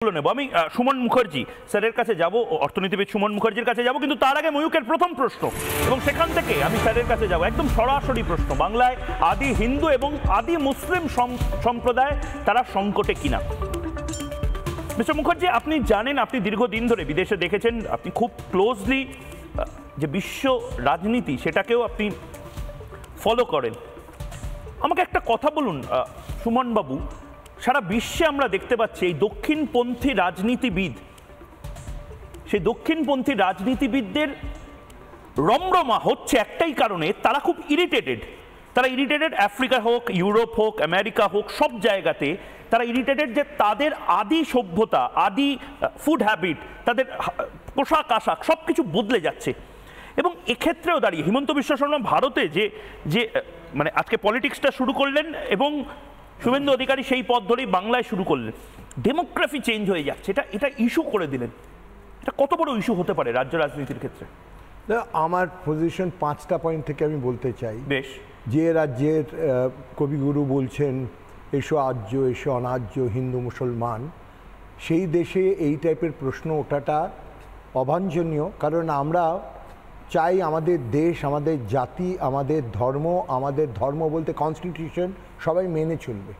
নেব আমি সুমন মুখার্জি স্যারের কাছে যাব, অর্থনীতিবিদ সুমন মুখার্জির কাছে যাব, কিন্তু তার আগে ময়ূকের প্রথম প্রশ্ন এবং সেখান থেকে আমি স্যারের কাছে যাব একদম সরাসরি প্রশ্ন। বাংলায় আদি হিন্দু এবং আদি মুসলিম সম্প্রদায় তারা সংকটে কিনা? মিস্টার মুখার্জি, আপনি জানেন, আপনি দীর্ঘদিন ধরে বিদেশে দেখেছেন, আপনি খুব ক্লোজলি যে বিশ্ব রাজনীতি সেটাকেও আপনি ফলো করেন। আমাকে একটা কথা বলুন সুমন বাবু, সারা বিশ্বে আমরা দেখতে পাচ্ছি এই দক্ষিণপন্থী রাজনীতিবিদ, সেই দক্ষিণপন্থী রাজনীতিবিদদের রমরমা হচ্ছে একটাই কারণে, তারা খুব ইরিটেটেড। তারা ইরিটেটেড আফ্রিকা হোক, ইউরোপ হোক, আমেরিকা হোক, সব জায়গাতে তারা ইরিটেটেড যে তাদের আদি সভ্যতা, আদি ফুড হ্যাবিট, তাদের পোশাক আশাক সব কিছু বদলে যাচ্ছে। এবং এক্ষেত্রেও দাঁড়িয়ে হিমন্ত বিশ্ব শর্মা ভারতে যে মানে আজকে পলিটিক্সটা শুরু করলেন এবং শুভেন্দু অধিকারী সেই পথ ধরেই বাংলায় শুরু করলেন, ডেমোগ্রাফি চেঞ্জ হয়ে যাচ্ছে, এটা ইস্যু করে দিলেন। এটা কত বড় ইস্যু হতে পারে রাজ্য রাজনীতির ক্ষেত্রে? আমার পজিশন 5টা পয়েন্ট থেকে আমি বলতে চাই। বেশ। যে রাজ্যের কবিগুরু বলছেন এসো আর্য এসো অনার্য হিন্দু মুসলমান, সেই দেশে এই টাইপের প্রশ্ন ওঠাটা অবাঞ্ছনীয়। কারণ আমরা চাই আমাদের দেশ, আমাদের জাতি, আমাদের ধর্ম বলতে কনস্টিটিউশন সবাই মেনে চলবে।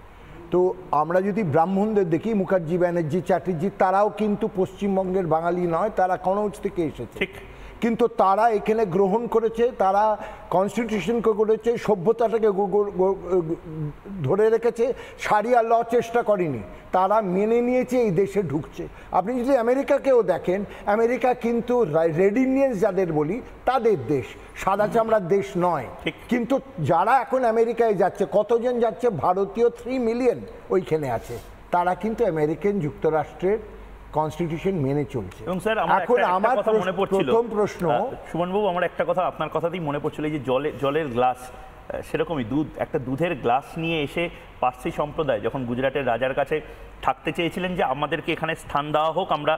তো আমরা যদি ব্রাহ্মণদের দেখি, মুখার্জি, ব্যানার্জি, চ্যাটার্জি, তারাও কিন্তু পশ্চিমবঙ্গের বাঙালি নয়, তারা কনৌজ থেকে এসেছে, কিন্তু তারা এখানে গ্রহণ করেছে, তারা কনস্টিটিউশনকে করেছে, সভ্যতাটাকে ধরে রেখেছে, সারিয়া ল চেষ্টা করেনি, তারা মেনে নিয়েছে, এই দেশে ঢুকছে। আপনি যদি আমেরিকাকেও দেখেন, আমেরিকা কিন্তু রেড ইন্ডিয়ান্স যাদের বলি তাদের দেশ, সাদা চামড়ার দেশ নয়। কিন্তু যারা এখন আমেরিকায় যাচ্ছে, কতজন যাচ্ছে? ভারতীয় 3 মিলিয়ন ওইখানে আছে, তারা কিন্তু আমেরিকান যুক্তরাষ্ট্রের কনস্টিটিউশন মেনে চলছে। এবং স্যার এখন আমার মনে পড়ছিল প্রথম প্রশ্ন, সুমনবাবু, আমার একটা কথা আপনার কথাতেই মনে পড়ছিল, যে জলের গ্লাস, সেরকমই একটা দুধের গ্লাস নিয়ে এসে পার্সি সম্প্রদায় যখন গুজরাটের রাজার কাছে থাকতে চেয়েছিলেন যে আমাদেরকে এখানে স্থান দেওয়া হোক, আমরা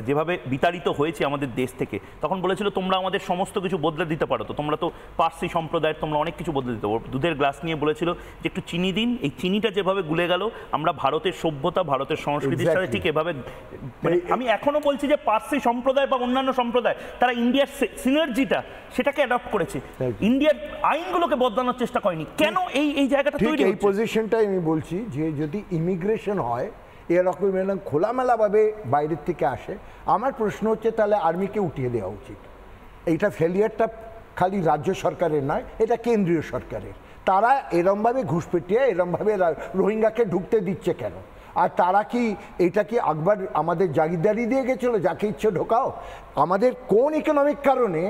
যেভাবে বিতাড়িত হয়েছি আমাদের দেশ থেকে, তখন বলেছিল তোমরা আমাদের সমস্ত কিছু বদলে দিতে পারো, তো তোমরা তো পার্সি সম্প্রদায়ের, তোমরা অনেক কিছু বদলে দিতে পারো। দুধের গ্লাস নিয়ে বলেছিল যে একটু চিনি দিন, এই চিনিটা যেভাবে গুলে গেল, আমরা ভারতের সভ্যতা, ভারতের সংস্কৃতির সাথে ঠিক এভাবে, মানে আমি এখনো বলছি যে পার্সি সম্প্রদায় বা অন্যান্য সম্প্রদায় তারা ইন্ডিয়ার সিনার্জিটা সেটাকে অ্যাডপ্ট করেছে, ইন্ডিয়ার আইনগুলোকে বদলানোর চেষ্টা করেনি। কেন এই জায়গাটা তৈরি হচ্ছে? এই পজিশনটাই আমি বলছি যে যদি ইমিগ্রেশন হয় এরকম খোলামেলাভাবে বাইরের থেকে আসে, আমার প্রশ্ন হচ্ছে তাহলে আর্মিকে উঠিয়ে দেওয়া উচিত। এইটা ফেলিয়ারটা খালি রাজ্য সরকারের নয়, এটা কেন্দ্রীয় সরকারের। তারা এরমভাবে ঘুষপেটিয়ে এরমভাবে রোহিঙ্গাকে ঢুকতে দিচ্ছে কেন? আর তারা কি এটা কি আকবর আমাদের জাগিরদারি দিয়ে গেছিল, যাকে ইচ্ছে ঢোকাও? আমাদের কোন ইকোনমিক কারণে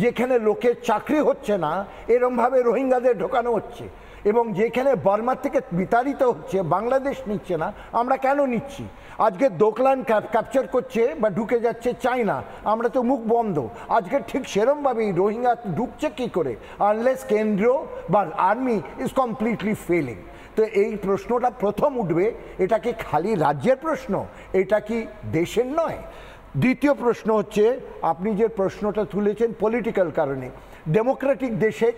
যেখানে লোকের চাকরি হচ্ছে না এরমভাবে রোহিঙ্গাদের ঢোকানো হচ্ছে, এবং যেখানে বার্মার থেকে বিতাড়িত হচ্ছে, বাংলাদেশ নিচ্ছে না, আমরা কেন নিচ্ছি? আজকে দোকলান ক্যাপচার করছে বা ঢুকে যাচ্ছে চায়না, আমরা তো মুখ বন্ধ। আজকে ঠিক সেরমভাবেই রোহিঙ্গা ঢুকছে কী করে, আনলেস কেন্দ্র বা আর্মি ইজ কমপ্লিটলি ফেলিং। তো এই প্রশ্নটা প্রথম উঠবে, এটা কি খালি রাজ্যের প্রশ্ন, এটা কি দেশের নয়? দ্বিতীয় প্রশ্ন হচ্ছে, আপনি যে প্রশ্নটা তুলেছেন পলিটিক্যাল কারণে, ডেমোক্রেটিক দেশে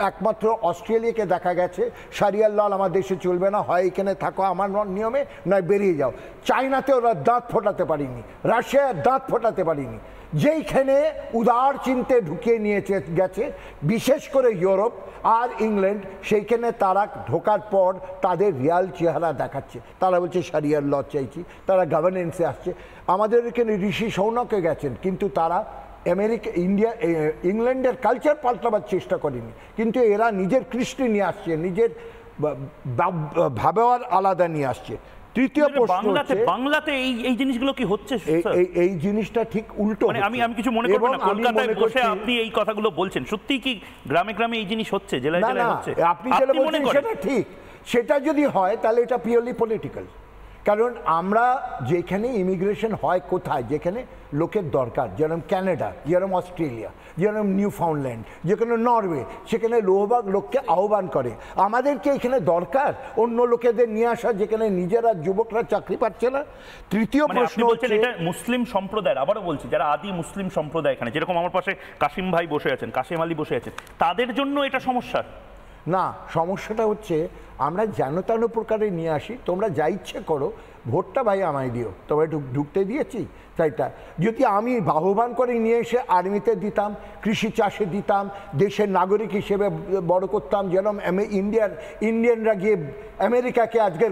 একমাত্র অস্ট্রেলিয়াকে দেখা গেছে সারিয়ার লাল আমার দেশে চলবে না, হয় এখানে থাকো আমার নিয়মে, নয় বেরিয়ে যাও। চায়নাতে ওরা দাঁত ফোটাতে পারিনি, রাশিয়ার দাঁত ফোটাতে পারিনি। যেইখানে উদার চিন্তে ঢুকিয়ে নিয়ে গেছে, বিশেষ করে ইউরোপ আর ইংল্যান্ড, সেইখানে তারা ঢোকার পর তাদের রিয়াল চেহারা দেখাচ্ছে। তারা বলছে সারিয়ার ল চাইছি, তারা গভর্নেন্সে আসছে। আমাদের এখানে ঋষি সৌনকে গেছেন, কিন্তু তারা ইংল্যান্ডের কালচার পাল্টাবার চেষ্টা করেনি, কিন্তু এরা নিজের কৃষ্টি নিয়ে আসছে, নিজের ভাবেওয়ার আলাদা নিয়ে আসছে। তৃতীয় প্রশ্ন, বাংলাতে এই জিনিসগুলো কি হচ্ছে? এই জিনিসটা ঠিক উল্টো। আমি কিছু মনে করব না, কলকাতায় বসে আপনি এই কথাগুলো বলছেন, সত্যি কি গ্রামে গ্রামে এই জিনিস হচ্ছে, জেলায় জেলায় হচ্ছে? আপনি যেটা বলছেন সেটা ঠিক, সেটা যদি হয় তাহলে এটা পিওরলি পলিটিক্যাল। কারণ আমরা যেখানে ইমিগ্রেশন হয়, কোথায় যেখানে লোকের দরকার, যেরকম ক্যানাডা, যেরকম অস্ট্রেলিয়া, যেরকম নিউ ফাউন্ডল্যান্ড, যেখানে নরওয়ে, সেখানে লোহবাগ লোককে আহ্বান করে। আমাদেরকে এখানে দরকার অন্য লোকেদের নিয়ে আসা, যেখানে নিজেরা যুবকরা চাকরি পাচ্ছে না। তৃতীয় প্রশ্ন হচ্ছে, এটা মুসলিম সম্প্রদায়ের, আবারও বলছি, যারা আদি মুসলিম সম্প্রদায়, এখানে যেরকম আমার পাশে কাশিম ভাই বসে আছেন, কাশিম আলী বসে আছেন, তাদের জন্য এটা সমস্যা না। সমস্যাটা হচ্ছে আমরা যেন তেন প্রকারে নিয়ে আসি, তোমরা যা ইচ্ছে করো, ভোটটা ভাই আমায় দিও, তবে ঢুকতে দিয়েছি তাইটা যদি আমি বাহবান করে নিয়ে এসে আর্মিতে দিতাম, কৃষি চাষে দিতাম, দেশের নাগরিক হিসেবে বড় করতাম, যেরকম ইন্ডিয়ানরা গিয়ে আমেরিকাকে আজকের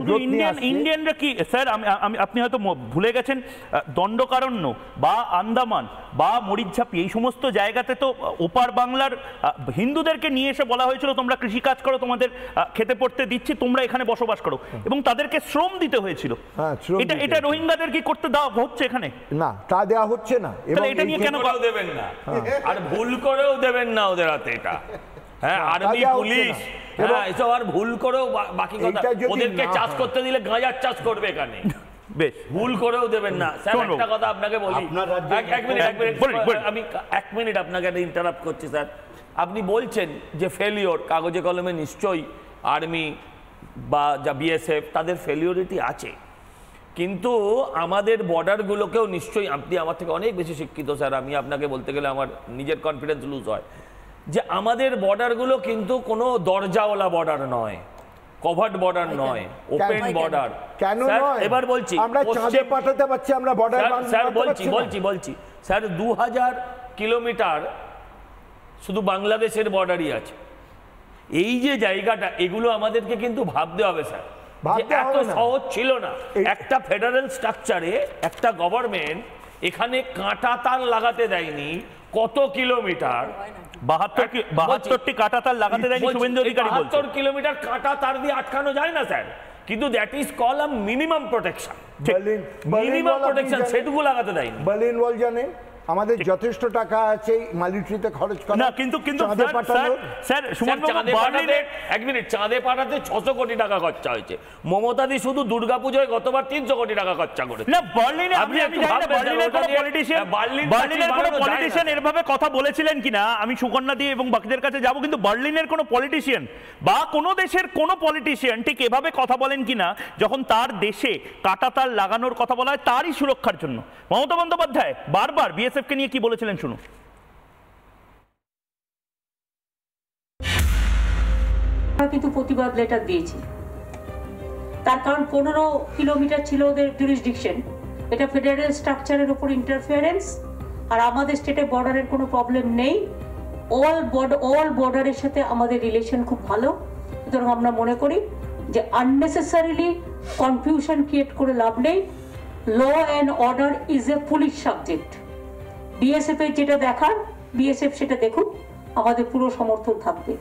ইন্ডিয়ানরা কি স্যার, আপনি হয়তো ভুলে গেছেন, দণ্ডকারণ্য বা আন্দামান বা মরিচঝাপি এই সমস্ত জায়গাতে তো ওপার বাংলার হিন্দুদেরকে নিয়ে এসে বলা হয়েছিল তোমরা কৃষিকাজ করো, তোমাদের খেতে পড়তে দিচ্ছি, তোমরা এখানে বসবাস করো, এবং তাদেরকে শ্রম দিতে হয়েছিল। এটা রোহিঙ্গাদের কি করতে দেওয়া হচ্ছে এখানে? না, তা দেওয়া হচ্ছে না। এটা নিয়ে কেন দেবেন না, আর ভুল করেও দেবেন না ওদের হাতে এটা। হ্যাঁ, আর্মি পুলিশ এসব আর ভুল করেও বাকি কথা, ওদেরকে চাষ করতে দিলে গাঁজার চাষ করবে এখানে, বেশ ভুল করেও দেবেন না। স্যার একটা কথা আপনাকে বলি, আমি 1 মিনিট আপনাকে ইন্টারাপ্ট করছি স্যার। আপনি বলছেন যে ফেলিওর কাগজে কলমে নিশ্চয়ই আর্মি বা যা বিএসএফ তাদের ফেলিওরিটি আছে, কিন্তু আমাদের বর্ডারগুলোকেও নিশ্চয়ই, আপনি আমার থেকে অনেক বেশি শিক্ষিত স্যার, আমি আপনাকে বলতে গেলে আমার নিজের কনফিডেন্স লুজ হয়, যে আমাদের বর্ডারগুলো কিন্তু কোনো দরজাওয়ালা বর্ডার নয়, কভার্ড বর্ডার নয়, ওপেন বর্ডার। কেন নয়? এবার বলছি, আমরা চাঁদে পাঠাতে পারছি, আমরা বর্ডার স্যার বলছি স্যার 2000 কিলোমিটার শুধু বাংলাদেশের বর্ডারই আছে। এই যে জায়গাটা, এগুলো আমাদেরকে কিন্তু ভাবতে হবে স্যার, এত সহজ ছিল না। একটা ফেডারেল স্ট্রাকচারে একটা গভর্নমেন্ট এখানে কাঁটা তার লাগাতে দেয়নি, কত কিলোমিটার 72টি কাঁটা তার লাগাতে দেয়নি শুভেন্দু অধিকারী বলছেন। 72 কিলোমিটার কাঁটা তার দিয়ে আটকানো যায় না স্যার, কিন্তু that is call a minimum protection. Minimum protection সেটুকু লাগাতে দেয়নি। বার্লিন ওয়াল জানে আমাদের যথেষ্ট টাকা আছে মিলিটারিতে খরচ করা না, কিন্তু স্যার এক মিনিট, চাঁদে পাঠাতে 600 কোটি টাকা খরচা হয়েছে। মমতাদি শুধু দুর্গাপূজায় গতবার 300 কোটি টাকা খরচা করেছে। না, বার্লিনের কোনো পলিটিশিয়ান এরভাবে কথা বলেছিলেন কিনা আমি সুকন্যা দিয়ে এবং বাকিদের কাছে যাব, কিন্তু বার্লিনের কোনো পলিটিশিয়ান বা কোনো দেশের কোনো পলিটিশিয়ান ঠিক এভাবে কথা বলেন কিনা যখন তার দেশে কাঁটাতার লাগানোর কথা বলা হয় তারই সুরক্ষার জন্য। মমতা বন্দ্যোপাধ্যায় বারবার বিএসএফকে নিয়ে কি বলেছিলেন শুনুন। কিন্তু প্রতিবাদ লেটার দিয়েছি, তার কারণ 15 কিলোমিটার ছিল ওদের জুরিসডিকশন, এটা ফেডারেল স্ট্রাকচারের উপর ইন্টারফিয়ারেন্স, আর আমাদের স্টেটে বর্ডারের কোনো প্রবলেম নেই, অল বর্ডারের সাথে আমাদের রিলেশন খুব ভালো। সুতরাং আমরা মনে করি যে আননেসেসারিলি কনফিউশন ক্রিয়েট করে লাভ নেই। Law and order is a police subject. BSF এর যেটা দেখার বিএসএফ সেটা দেখুক, আমাদের পুরো সমর্থন থাকবে।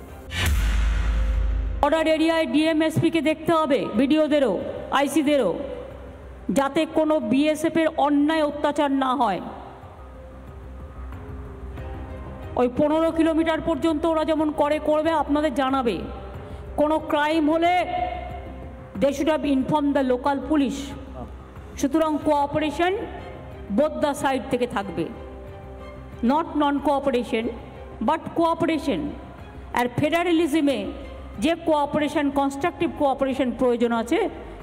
বর্ডার এরিয়ায় ডিএমএসপি কে দেখতে হবে, বিডিওদেরও, আইসিদেরও, যাতে কোনো বিএসএফ এর অন্যায় অত্যাচার না হয়। ওই 15 কিলোমিটার পর্যন্ত ওরা যেমন করবে, আপনাদের জানাবে। কোনো ক্রাইম হলে they should have inform the local police. সুতরাং কোঅপারেশন বোথ দ্য সাইড থেকে থাকবে, not non cooperation but cooperation. আর ফেডারেলিজমে যে কোঅপারেশন, কনস্ট্রাকটিভ কোঅপারেশন প্রয়োজন আছে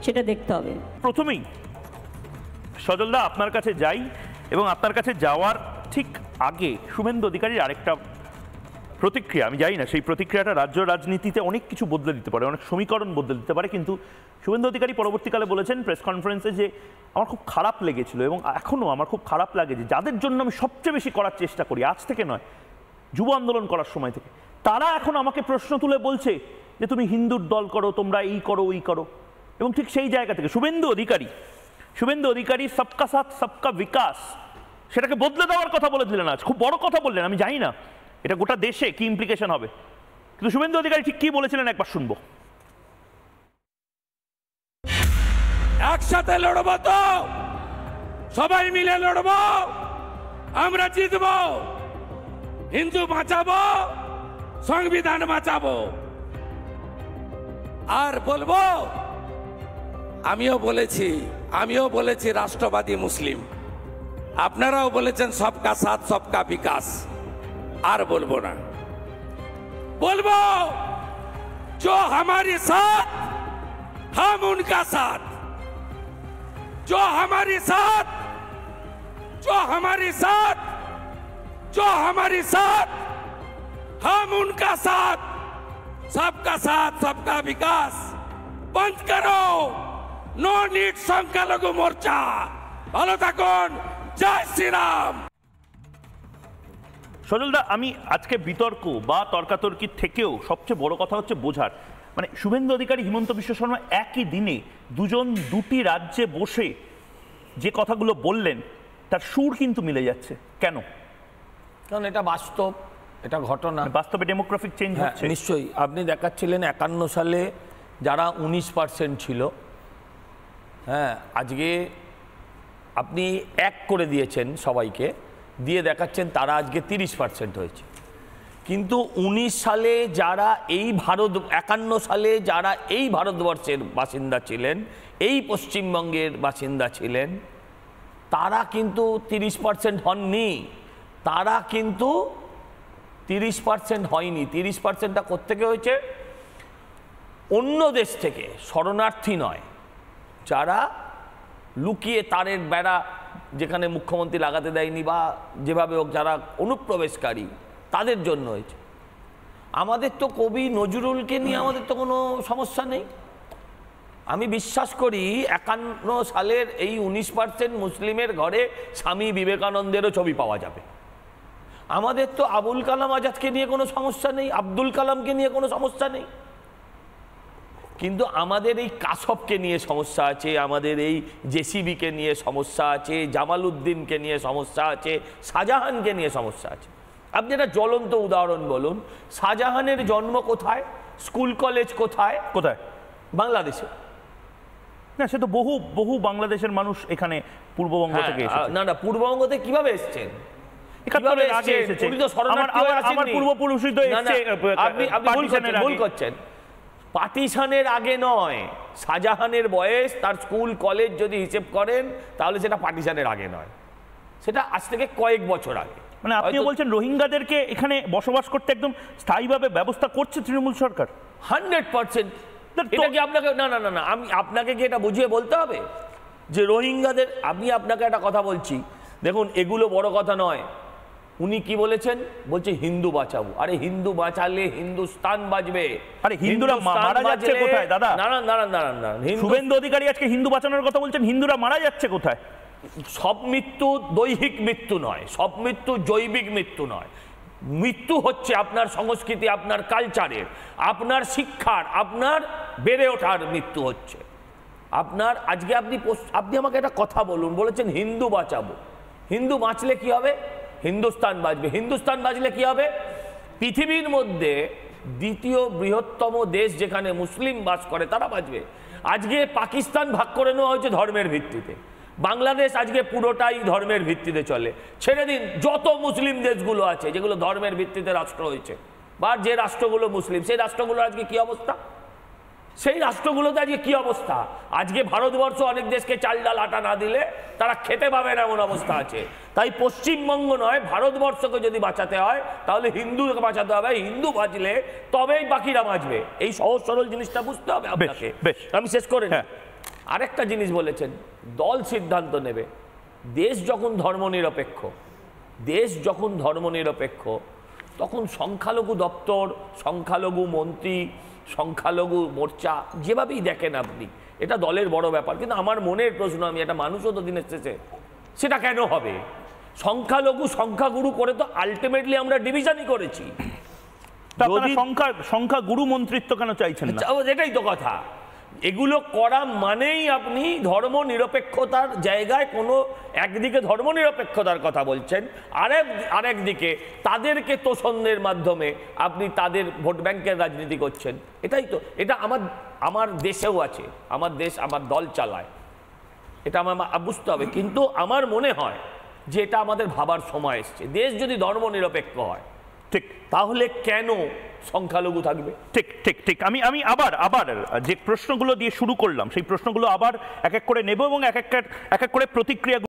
সেটা দেখতে হবে। প্রথমেই সজলদা আপনার কাছে যাই, এবং আপনার কাছে যাওয়ার ঠিক আগে শুভেন্দু অধিকারীর আরেকটা প্রতিক্রিয়া, আমি জানি না সেই প্রতিক্রিয়াটা রাজ্য রাজনীতিতে অনেক কিছু বদলে দিতে পারে, অনেক সমীকরণ বদলে দিতে পারে, কিন্তু শুভেন্দু অধিকারী পরবর্তীকালে বলেছেন প্রেস কনফারেন্সে যে আমার খুব খারাপ লেগেছিল এবং এখনও আমার খুব খারাপ লাগে যে যাদের জন্য আমি সবচেয়ে বেশি করার চেষ্টা করি, আজ থেকে নয়, যুব আন্দোলন করার সময় থেকে, তারা এখন আমাকে প্রশ্ন তুলে বলছে যে তুমি হিন্দুর দল করো, তোমরা এই করো ওই করো। এবং ঠিক সেই জায়গা থেকে শুভেন্দু অধিকারী সবকা সাথ সবকা বিকাশ সেটাকে বদলে দেওয়ার কথা বলে দিলেন। আজ খুব বড় কথা বললেন, আমি জানি না এটা গোটা দেশে কি ইমপ্লিকেশন হবে, কিন্তু শুভেন্দু অধিকারী ঠিক কি বলেছিলেন একবার শুনবো। একসাথে লড়বো, তো সবাই মিলে লড়বো, আমরা জিতবো, হিন্দু বাঁচাবো, সংবিধান বাঁচাবো। আর বলবো, আমিও বলেছি রাষ্ট্রবাদী মুসলিম, আপনারাও বলেছেন সবকা সাথ সবকা বিকাশ। আর বলবো না, বলবো जो हमारे साथ हम उनका साथ, जो हमारे साथ हम उनका साथ, सबका विकास। बंद करो নো নিড সংখ্যালঘু মোর্চা। ভালো থাকুন, জয় শ্রীরাম। সজলদা, আমি আজকে বিতর্ক বা তর্কাতর্কির থেকেও সবচেয়ে বড় কথা হচ্ছে বোঝার, মানে শুভেন্দু অধিকারী, হিমন্ত বিশ্ব শর্মা একই দিনে দুজন দুটি রাজ্যে বসে যে কথাগুলো বললেন তার সুর কিন্তু মিলে যাচ্ছে কেন? কারণ এটা বাস্তব, এটা ঘটনা, বাস্তবে ডেমোগ্রাফিক চেঞ্জ হচ্ছে। নিশ্চয়ই আপনি দেখাচ্ছিলেন 51 সালে যারা 19% ছিল, হ্যাঁ, আজকে আপনি এক করে দিয়েছেন সবাইকে, দিয়ে দেখাচ্ছেন তারা আজকে 30% হয়েছে। কিন্তু 19 সালে যারা এই 51 সালে যারা এই ভারতবর্ষের বাসিন্দা ছিলেন, এই পশ্চিমবঙ্গের বাসিন্দা ছিলেন, তারা কিন্তু 30% হননি। তারা কিন্তু 30% হয়নি। 30%টা কোত্থেকে হয়েছে? অন্য দেশ থেকে, শরণার্থী নয়, যারা লুকিয়ে তারের বেড়া যেখানে মুখ্যমন্ত্রী লাগাতে দেয়নি বা যেভাবে হোক যারা অনুপ্রবেশকারী, তাদের জন্য হয়েছে। আমাদের তো কবি নজরুলকে নিয়ে আমাদের তো কোনো সমস্যা নেই। আমি বিশ্বাস করি 51 সালের এই 19% মুসলিমের ঘরে স্বামী বিবেকানন্দেরও ছবি পাওয়া যাবে। আমাদের তো আবুল কালাম আজাদকে নিয়ে কোনো সমস্যা নেই, আব্দুল কালামকে নিয়ে কোনো সমস্যা নেই। কিন্তু আমাদের এই কাসবকে নিয়ে সমস্যা আছে, আমাদের এই জেসিবিকে নিয়ে সমস্যা আছে, জামাল উদ্দিনকে নিয়ে সমস্যা আছে, শাহজাহানকে নিয়ে সমস্যা আছে। আপনি একটা জ্বলন্ত উদাহরণ বলুন, শাহজাহানের জন্ম কোথায়, স্কুল কলেজ কোথায়? কোথায়? বাংলাদেশে। না, সে তো বহু বহু বাংলাদেশের মানুষ এখানে পূর্ববঙ্গ থেকে এসেছে। না না, পূর্ববঙ্গ থেকে কিভাবে এসেছেন? পার্টিশনের আগে নয়, শাহজাহানের বয়স, তার স্কুল কলেজ যদি হিসেব করেন তাহলে সেটা পার্টিশনের আগে নয়, সেটা আজ থেকে কয়েক বছর আগে। মানে আপনি বলছেন রোহিঙ্গাদেরকে এখানে বসবাস করতে একদম স্থায়ীভাবে ব্যবস্থা করছে তৃণমূল সরকার? 100%। এটা কি আপনাকে, না না না না, আমি আপনাকে কি এটা বুঝিয়ে বলতে হবে যে রোহিঙ্গাদের? আমি আপনাকে একটা কথা বলছি, দেখুন এগুলো বড় কথা নয়। উনি কি বলেছেন? বলছে হিন্দু বাঁচাবো। আরে হিন্দু বাঁচালে হিন্দুস্তান বাঁচবে। আরে হিন্দুরা মারা যাচ্ছে কোথায় দাদা? দাঁড়ান দাঁড়ান দাঁড়ান দাঁড়ান, শুভেন্দু অধিকারী আজকে হিন্দু বাঁচানোর কথা বলছেন, হিন্দুরা মারা যাচ্ছে কোথায়? সব মৃত্যু দৈহিক মৃত্যু নয়, সব মৃত্যু জৈবিক মৃত্যু নয়। মৃত্যু হচ্ছে আপনার সংস্কৃতি, আপনার কালচারের, আপনার শিক্ষার, আপনার বেড়ে ওঠার মৃত্যু হচ্ছে আপনার। আজকে আপনি আমাকে একটা কথা বলুন, বলেছেন হিন্দু বাঁচাবো। হিন্দু বাঁচলে কি হবে? হিন্দুস্তান বাঁচবে। হিন্দুস্তান বাঁচলে কি হবে? পৃথিবীর মধ্যে দ্বিতীয় বৃহত্তম দেশ যেখানে মুসলিম বাস করে তারা বাঁচবে। আজকে পাকিস্তান ভাগ করে নেওয়া হয়েছে ধর্মের ভিত্তিতে, বাংলাদেশ আজকে পুরোটাই ধর্মের ভিত্তিতে চলে। ছেড়ে দিন যত মুসলিম দেশগুলো আছে যেগুলো ধর্মের ভিত্তিতে রাষ্ট্র হয়েছে, বা যে রাষ্ট্রগুলো মুসলিম, সেই রাষ্ট্রগুলোর আজকে কি অবস্থা? সেই রাষ্ট্রগুলোতে আজকে কি অবস্থা? আজকে ভারতবর্ষ অনেক দেশকে চাল ডাল আটা না দিলে তারা খেতে পাবে না, এমন অবস্থা আছে। তাই পশ্চিমবঙ্গ নয়, ভারতবর্ষকে যদি বাঁচাতে হয় তাহলে হিন্দুকে বাঁচাতে হবে। হিন্দু বাঁচলে তবেই বাকিরা বাঁচবে। এই সহজ সরল জিনিসটা বুঝতে হবে আপনাকে। আমি শেষ করে আরেকটা জিনিস বলেছেন, দল সিদ্ধান্ত নেবে। দেশ যখন ধর্মনিরপেক্ষ, দেশ যখন ধর্মনিরপেক্ষ, তখন সংখ্যালঘু দপ্তর, সংখ্যালঘু মন্ত্রী, সংখ্যালঘু মোর্চা যেভাবেই দেখেন আপনি, এটা দলের বড় ব্যাপার। কিন্তু আমার মনের প্রশ্ন, আমি একটা মানুষও তো দিনের শেষে, সেটা কেন হবে? সংখ্যালঘু সংখ্যাগুরু করে তো আলটিমেটলি আমরা ডিভিশনই করেছি। সংখ্যাগুরু মন্ত্রিত্ব কেন চাইছেন না? এটাই তো কথা। এগুলো করা মানেই আপনি ধর্ম নিরপেক্ষতার জায়গায় কোনো একদিকে ধর্ম নিরপেক্ষতার কথা বলছেন, আরেক দিকে তাদেরকে তোষণের মাধ্যমে আপনি তাদের ভোট ব্যাংকের রাজনীতি করছেন। এটাই তো, এটা আমার দেশেও আছে, আমার দেশ আমার দল চালায়, এটা আমার বুঝতে হবে। কিন্তু আমার মনে হয় যে এটা আমাদের ভাবার সময় এসছে। দেশ যদি ধর্ম নিরপেক্ষ হয়, ঠিক, তাহলে কেন সংখ্যালঘু থাকবে? ঠিক ঠিক ঠিক। আমি আবার যে প্রশ্নগুলো দিয়ে শুরু করলাম সেই প্রশ্নগুলো আবার এক এক করে নেব এবং এক এক করে প্রতিক্রিয়া